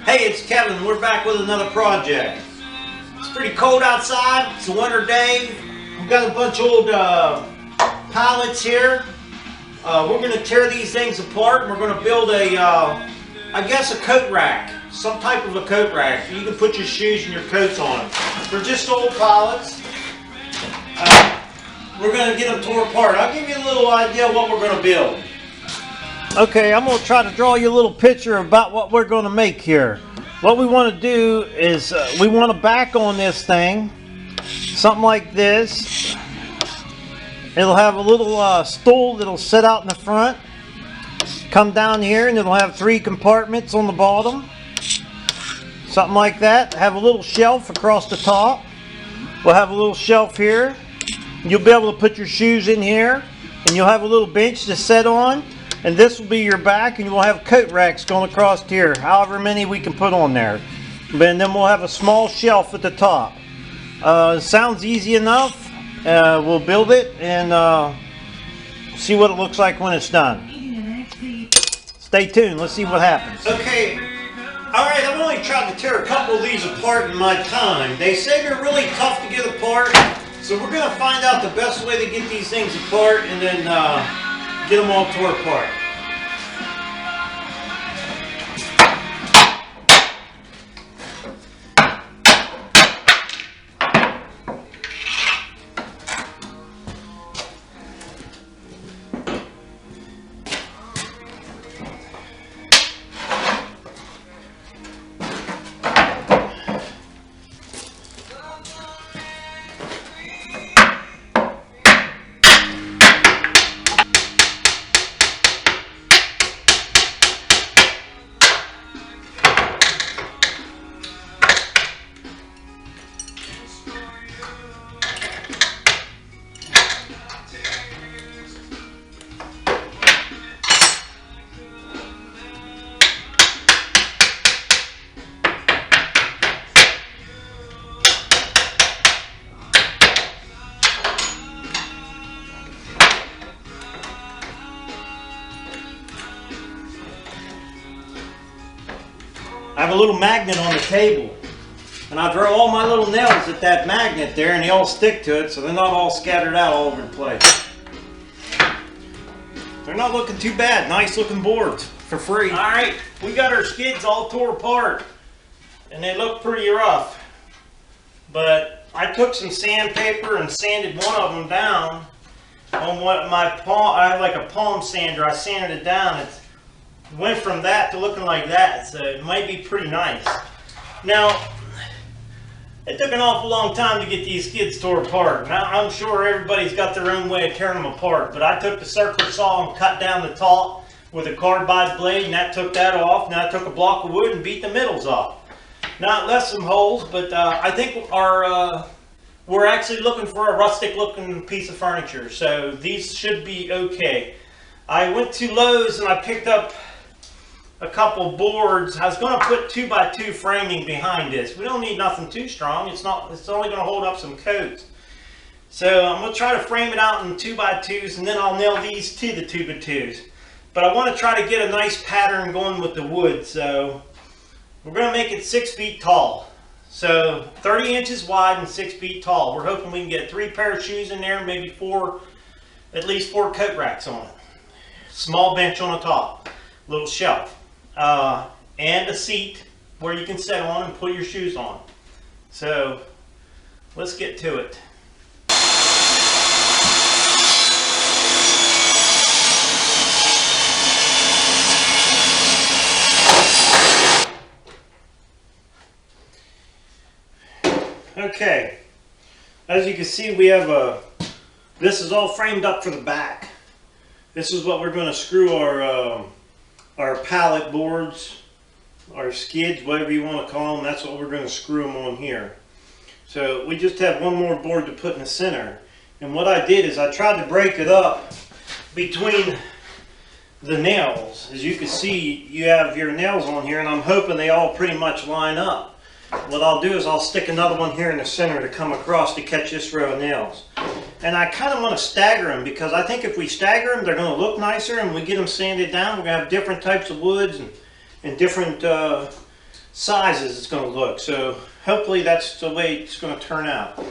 Hey, it's Kevin. We're back with another project. It's pretty cold outside. It's a winter day. We've got a bunch of old pallets here. We're going to tear these things apart and we're going to build a, I guess, a coat rack. Some type of a coat rack. You can put your shoes and your coats on them. They're just old pallets. We're going to get them tore apart. I'll give you a little idea of what we're going to build. Okay, I'm going to try to draw you a little picture about what we're going to make here. What we want to do is we want to back on this thing, something like this. It'll have a little stool that'll sit out in the front, come down here, and it'll have 3 compartments on the bottom. Something like that. Have a little shelf across the top. We'll have a little shelf here. You'll be able to put your shoes in here, and you'll have a little bench to sit on. And this will be your back, and you'll have coat racks going across here, however many we can put on there. And then we'll have a small shelf at the top. Sounds easy enough. We'll build it and see what it looks like when it's done. Stay tuned. Let's see what happens. Okay. Alright, I've only tried to tear a couple of these apart in my time. They say they're really tough to get apart. So we're going to find out the best way to get these things apart and then get them all tore apart. I have a little magnet on the table, and I draw all my little nails at that magnet there, and they all stick to it, so they're not all scattered out all over the place. They're not looking too bad. Nice looking boards for free. Alright, we got our skids all tore apart, and they look pretty rough. But I took some sandpaper and sanded one of them down on what my palm, I have like a palm sander. I sanded it down. It went from that to looking like that, so it might be pretty nice. Now, it took an awful long time to get these skids tore apart. Now, I'm sure everybody's got their own way of tearing them apart, but I took the circular saw and cut down the top with a carbide blade, and that took that off. Now I took a block of wood and beat the middles off. Now it left some holes, but I think we're actually looking for a rustic looking piece of furniture, so these should be okay. I went to Lowe's and I picked up a couple boards. I was going to put 2x2 framing behind this. We don't need nothing too strong. It's only going to hold up some coats. So I'm going to try to frame it out in 2x2s, and then I'll nail these to the 2x2s. But I want to try to get a nice pattern going with the wood. So we're going to make it 6 feet tall. So 30 inches wide and 6 feet tall. We're hoping we can get 3 pair of shoes in there, and maybe at least 4 coat racks on it. Small bench on the top, little shelf. And a seat where you can sit on and put your shoes on. So let's get to it. Okay, as you can see, we have this is all framed up for the back. This is what we're going to screw our pallet boards, our skids, whatever you want to call them. That's what we're going to screw them on here. So we just have one more board to put in the center. And what I did is I tried to break it up between the nails. As you can see, you have your nails on here, and I'm hoping they all pretty much line up. What I'll do is I'll stick another one here in the center to come across to catch this row of nails. And I kind of want to stagger them, because I think if we stagger them, they're going to look nicer, and we get them sanded down. We're going to have different types of woods and different sizes it's going to look. So hopefully that's the way it's going to turn out.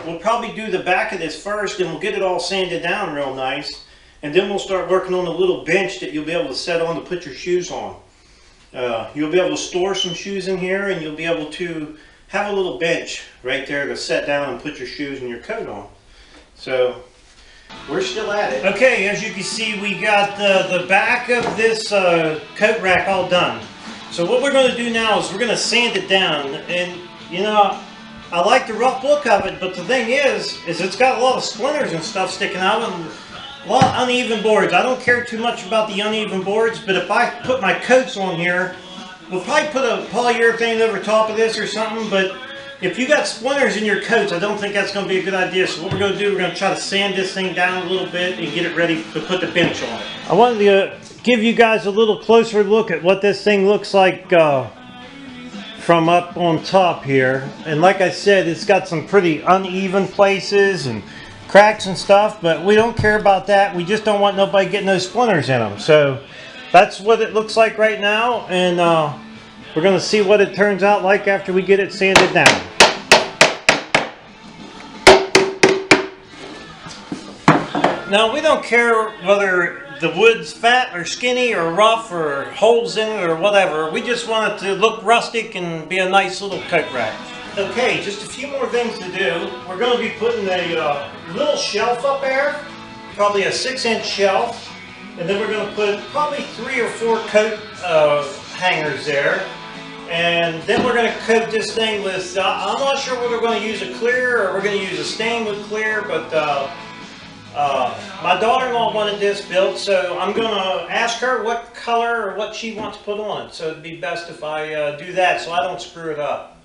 We'll probably do the back of this first, and we'll get it all sanded down real nice, and then we'll start working on a little bench that you'll be able to set on to put your shoes on. You'll be able to store some shoes in here, and you'll be able to have a little bench right there to set down and put your shoes and your coat on. So we're still at it. Okay, as you can see, we got the back of this coat rack all done. So what we're going to do now is we're going to sand it down. And you know, I like the rough look of it, but the thing is it's got a lot of splinters and stuff sticking out and a lot of uneven boards. I don't care too much about the uneven boards, but if I put my coats on here, we'll probably put a polyurethane over top of this or something, but if you got splinters in your coats, I don't think that's going to be a good idea. So what we're going to do, we're going to try to sand this thing down a little bit and get it ready to put the bench on it. I wanted to give you guys a little closer look at what this thing looks like from up on top here. And like I said, it's got some pretty uneven places and cracks and stuff, but we don't care about that. We just don't want nobody getting those splinters in them. So that's what it looks like right now, and we're going to see what it turns out like after we get it sanded down. Now, we don't care whether the wood's fat or skinny or rough or holes in it or whatever. We just want it to look rustic and be a nice little coat rack. Okay, just a few more things to do. We're going to be putting a little shelf up there, probably a 6-inch shelf, and then we're going to put probably 3 or 4 coat hangers there. And then we're going to coat this thing with, I'm not sure whether we're going to use a clear or we're going to use a stain with clear, but my daughter-in-law wanted this built, so I'm going to ask her what color or what she wants to put on it. So it'd be best if I do that so I don't screw it up.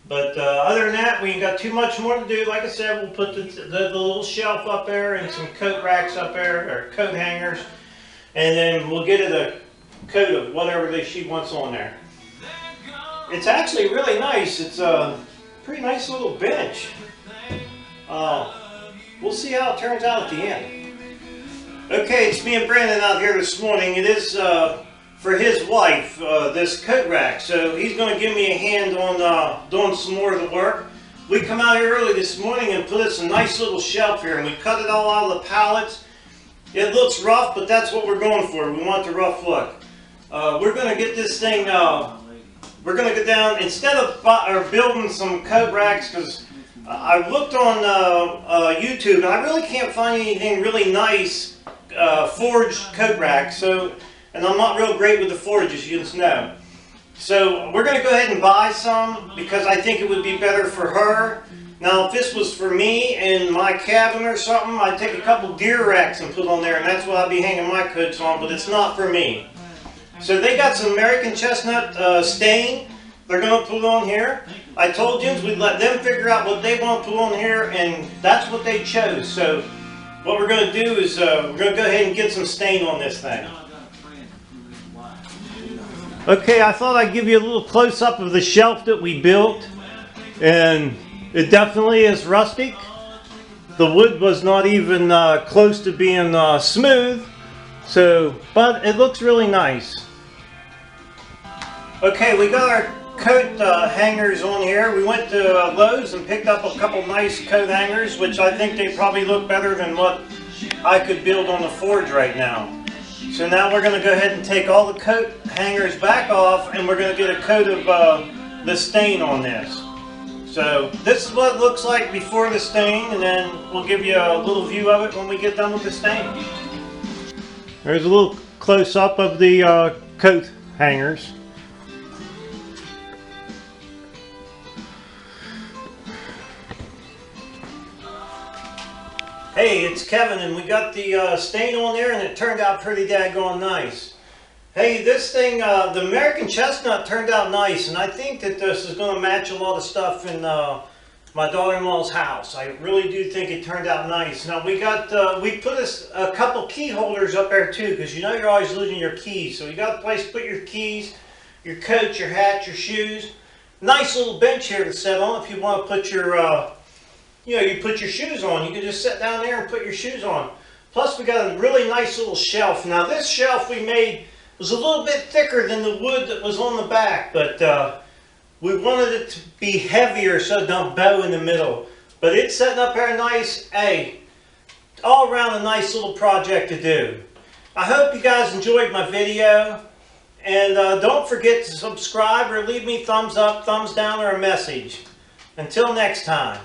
But other than that, we ain't got too much more to do. Like I said, we'll put the little shelf up there and some coat racks up there, or coat hangers, and then we'll get it a coat of whatever she wants on there. It's actually really nice. It's a pretty nice little bench. We'll see how it turns out at the end. Okay, it's me and Brandon out here this morning. It is for his wife, this coat rack. So he's going to give me a hand on doing some more of the work. We come out here early this morning and put us a nice little shelf here, and we cut it all out of the pallets. It looks rough, but that's what we're going for. We want the rough look. We're going to get this thing, we're going to go down, instead of building some coat racks, because I looked on YouTube, and I really can't find anything really nice forged coat racks. And I'm not real great with the forges, you just know. So we're going to go ahead and buy some because I think it would be better for her. Now, if this was for me in my cabin or something, I'd take a couple gear racks and put on there, and that's what I'd be hanging my coats on, but it's not for me. So they got some American chestnut stain they're going to put on here. I told Jens we'd let them figure out what they want to put on here, and that's what they chose. So what we're going to do is we're going to go ahead and get some stain on this thing. Okay, I thought I'd give you a little close-up of the shelf that we built, and it definitely is rustic. The wood was not even close to being smooth, but it looks really nice. Okay, we got our coat hangers on here. We went to Lowe's and picked up a couple nice coat hangers, which I think they probably look better than what I could build on the forge right now. So now we're going to go ahead and take all the coat hangers back off, and we're going to get a coat of the stain on this. So this is what it looks like before the stain, and then we'll give you a little view of it when we get done with the stain. There's a little close-up of the coat hangers. Hey, it's Kevin, and we got the stain on there, and it turned out pretty daggone nice. Hey, this thing, the American chestnut turned out nice, and I think that this is going to match a lot of stuff in my daughter-in-law's house. I really do think it turned out nice. Now, we put a couple key holders up there too, because you know you're always losing your keys. So you got a place to put your keys, your coat, your hat, your shoes. Nice little bench here to sit on if you want to put your you put your shoes on. You can just sit down there and put your shoes on. Plus, we got a really nice little shelf. Now, this shelf we made was a little bit thicker than the wood that was on the back, but we wanted it to be heavier so it don't bow in the middle. But it's setting up there nice, hey, all around a nice little project to do. I hope you guys enjoyed my video, and don't forget to subscribe or leave me thumbs up, thumbs down, or a message. Until next time.